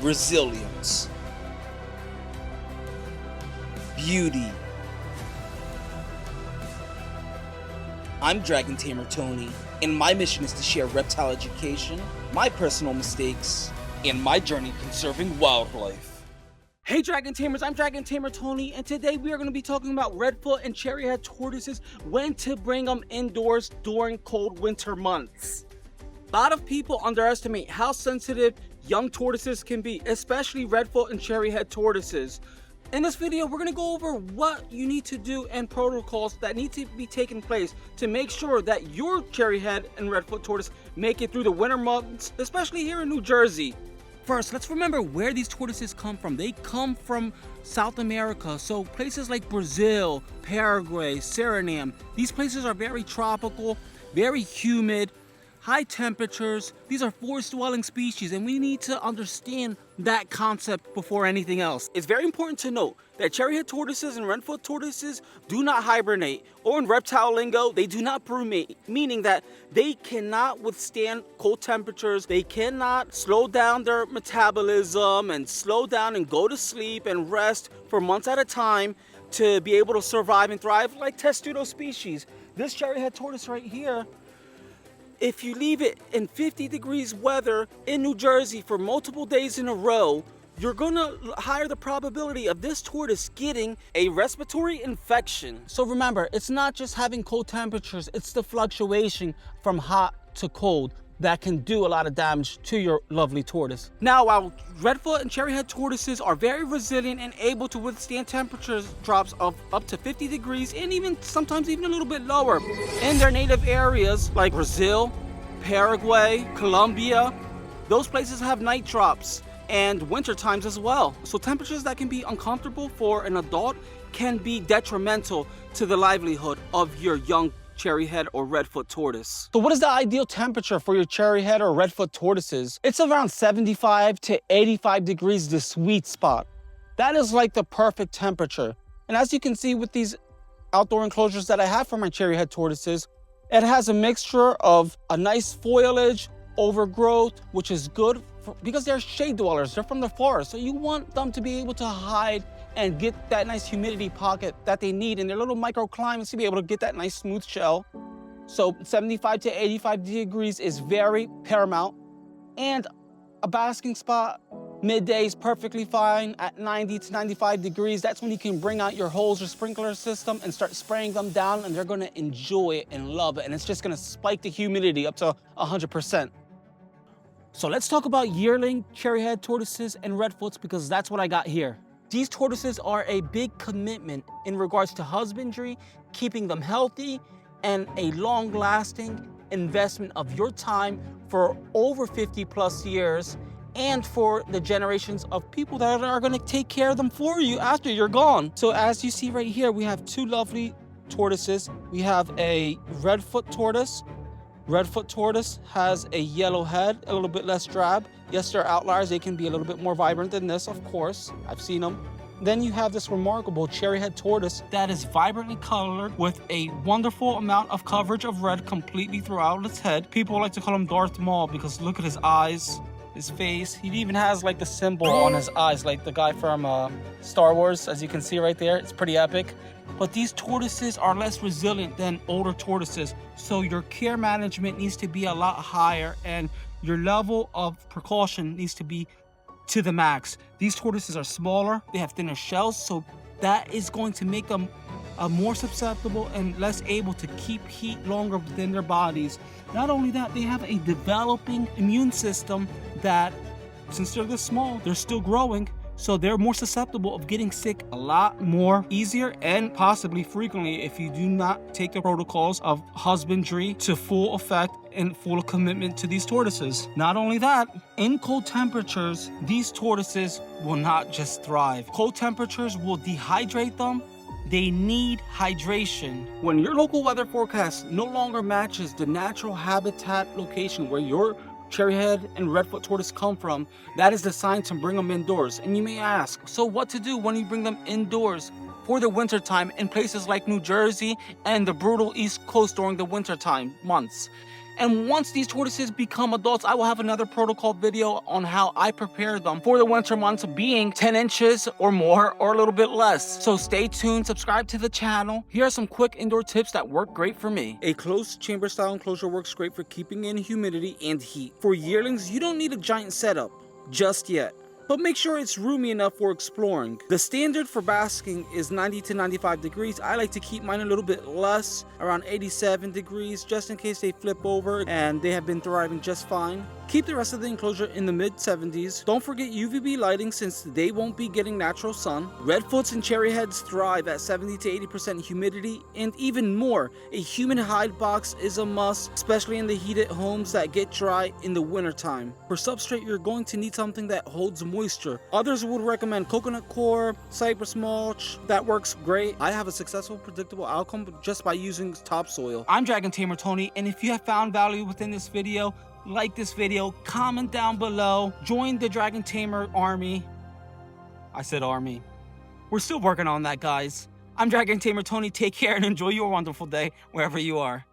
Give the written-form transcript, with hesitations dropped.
resilience, beauty. I'm Dragon Tamer Tony, and my mission is to share reptile education, my personal mistakes, and my journey conserving wildlife. Hey Dragon Tamers, I'm Dragon Tamer Tony, and today we are going to be talking about redfoot and cherryhead tortoises, when to bring them indoors during cold winter months. A lot of people underestimate how sensitive young tortoises can be, especially redfoot and cherryhead tortoises. In this video, we're going to go over what you need to do and protocols that need to be taken place to make sure that your cherryhead and redfoot tortoise make it through the winter months, especially here in New Jersey. First, let's remember where these tortoises come from. They come from South America, so places like Brazil, Paraguay, Suriname. These places are very tropical, very humid, high temperatures. These are forest-dwelling species, and we need to understand that concept before anything else. It's very important to note that cherryhead tortoises and redfoot tortoises do not hibernate, or in reptile lingo, they do not brumate, meaning that they cannot withstand cold temperatures. They cannot slow down their metabolism and slow down and go to sleep and rest for months at a time to be able to survive and thrive like testudo species. This cherryhead tortoise right here, if you leave it in 50 degrees weather in New Jersey for multiple days in a row, you're gonna higher the probability of this tortoise getting a respiratory infection. So remember, it's not just having cold temperatures, it's the fluctuation from hot to cold that can do a lot of damage to your lovely tortoise. Now, while redfoot and cherryhead tortoises are very resilient and able to withstand temperatures drops of up to 50 degrees and even sometimes even a little bit lower in their native areas like Brazil, Paraguay, Colombia, those places have night drops and winter times as well. So temperatures that can be uncomfortable for an adult can be detrimental to the livelihood of your young cherryhead or redfoot tortoise. So what is the ideal temperature for your cherryhead or redfoot tortoises? It's around 75 to 85 degrees, the sweet spot. That is like the perfect temperature. And as you can see with these outdoor enclosures that I have for my cherryhead tortoises, it has a mixture of a nice foliage, overgrowth, which is good because they're shade dwellers. They're from the forest. So you want them to be able to hide and get that nice humidity pocket that they need in their little microclimates to be able to get that nice smooth shell. So 75 to 85 degrees is very paramount. And a basking spot midday is perfectly fine at 90 to 95 degrees. That's when you can bring out your hose or sprinkler system and start spraying them down, and they're gonna enjoy it and love it. And it's just gonna spike the humidity up to 100%. So let's talk about yearling cherryhead tortoises and redfoots, because that's what I got here. These tortoises are a big commitment in regards to husbandry, keeping them healthy, and a long-lasting investment of your time for over 50 plus years, and for the generations of people that are gonna take care of them for you after you're gone. So as you see right here, we have two lovely tortoises. We have a redfoot tortoise. Redfoot tortoise has a yellow head, a little bit less drab. Yes, there are outliers. They can be a little bit more vibrant than this, of course. I've seen them. Then you have this remarkable cherryhead tortoise that is vibrantly colored with a wonderful amount of coverage of red completely throughout its head. People like to call him Darth Maul because look at his eyes, his face. He even has like the symbol on his eyes, like the guy from Star Wars, as you can see right there. It's pretty epic. But these tortoises are less resilient than older tortoises, so your care management needs to be a lot higher and your level of precaution needs to be to the max. These tortoises are smaller, they have thinner shells, so that is going to make them more susceptible and less able to keep heat longer within their bodies. Not only that, they have a developing immune system that, since they're this small, they're still growing, so they're more susceptible of getting sick a lot more easier and possibly frequently if you do not take the protocols of husbandry to full effect and full commitment to these tortoises. Not only that, in cold temperatures, these tortoises will not just thrive. Cold temperatures will dehydrate them. They need hydration. When your local weather forecast no longer matches the natural habitat location where your cherryhead and redfoot tortoise come from, that is the sign to bring them indoors. And you may ask, so what to do when you bring them indoors for the wintertime in places like New Jersey and the brutal East Coast during the wintertime months? And once these tortoises become adults, I will have another protocol video on how I prepare them for the winter months, being 10 inches or more or a little bit less. So stay tuned, subscribe to the channel. Here are some quick indoor tips that work great for me. A closed chamber style enclosure works great for keeping in humidity and heat. For yearlings, you don't need a giant setup just yet, but make sure it's roomy enough for exploring. The standard for basking is 90 to 95 degrees. I like to keep mine a little bit less, around 87 degrees, just in case they flip over, and they have been thriving just fine. Keep the rest of the enclosure in the mid 70s. Don't forget UVB lighting, since they won't be getting natural sun. Redfoots and cherryheads thrive at 70 to 80% humidity, and even more. A humid hide box is a must, especially in the heated homes that get dry in the wintertime. For substrate, you're going to need something that holds moisture. Others would recommend coconut coir, cypress mulch. That works great. I have a successful, predictable outcome just by using topsoil. I'm Dragon Tamer Tony, and if you have found value within this video, like this video, comment down below, join the Dragon Tamer army. I said army. We're still working on that, guys. I'm Dragon Tamer Tony. Take care and enjoy your wonderful day wherever you are.